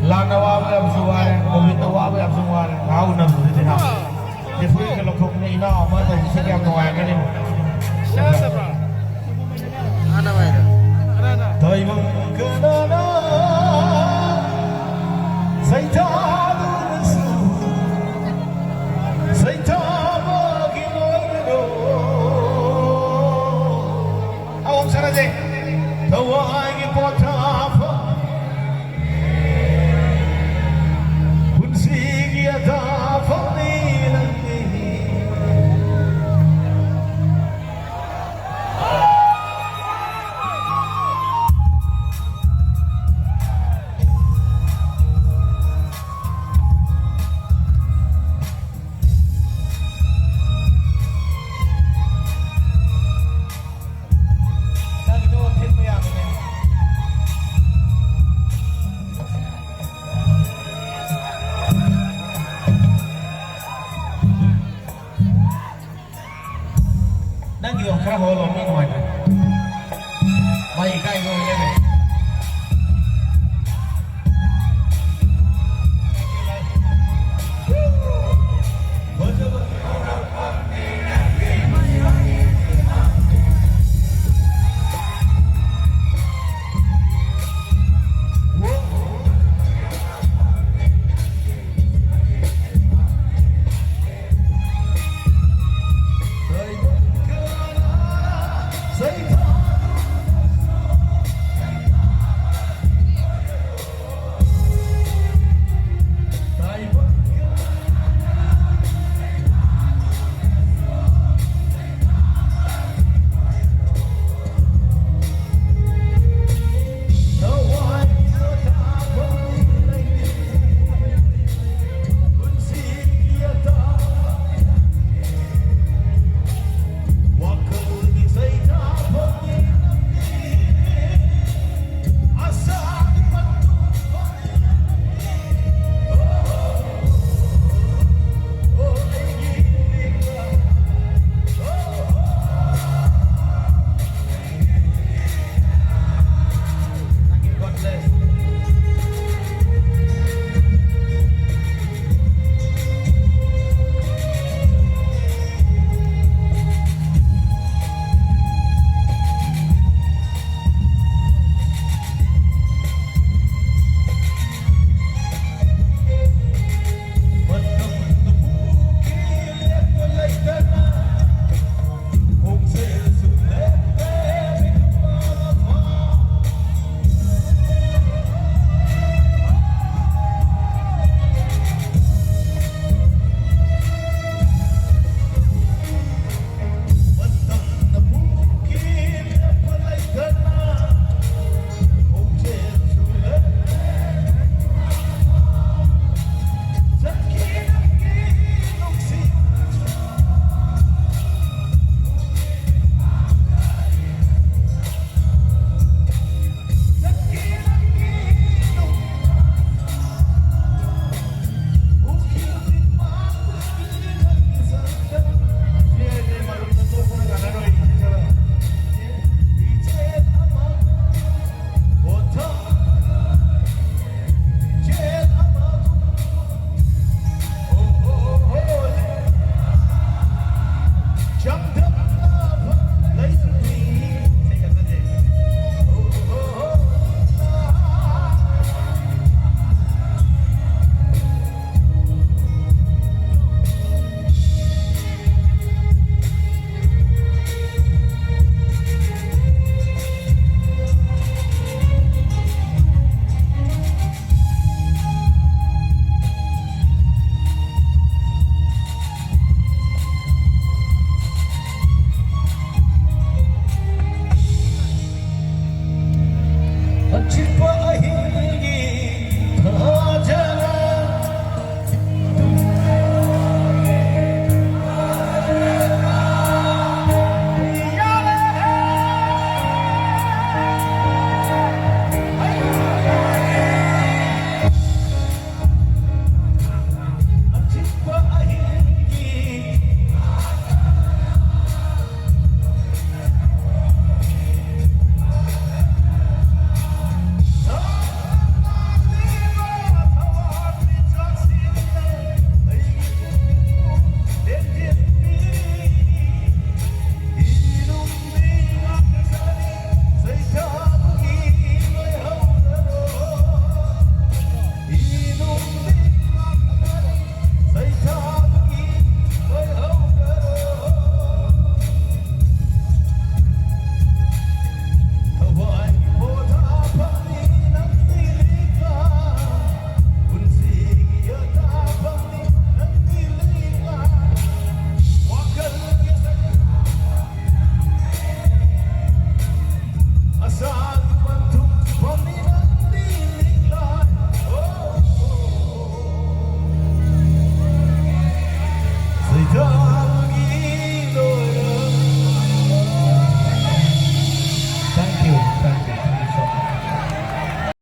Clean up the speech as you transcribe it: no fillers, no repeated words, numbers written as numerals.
Lana wa ba suware, Govinda wa ba suware, ngau na mu de ha. De fu ke lokok ni ina ama ta se ke am wa ke ni. Shada bra. Ana ba. Ana. Dai mong kana na. Sai ta du su. Sai ta ma ki no do. Aum sara de. Tawa ki pota fa. Đang kiểu khá hồ lộn bên ngoài này. Mày cay rồi đây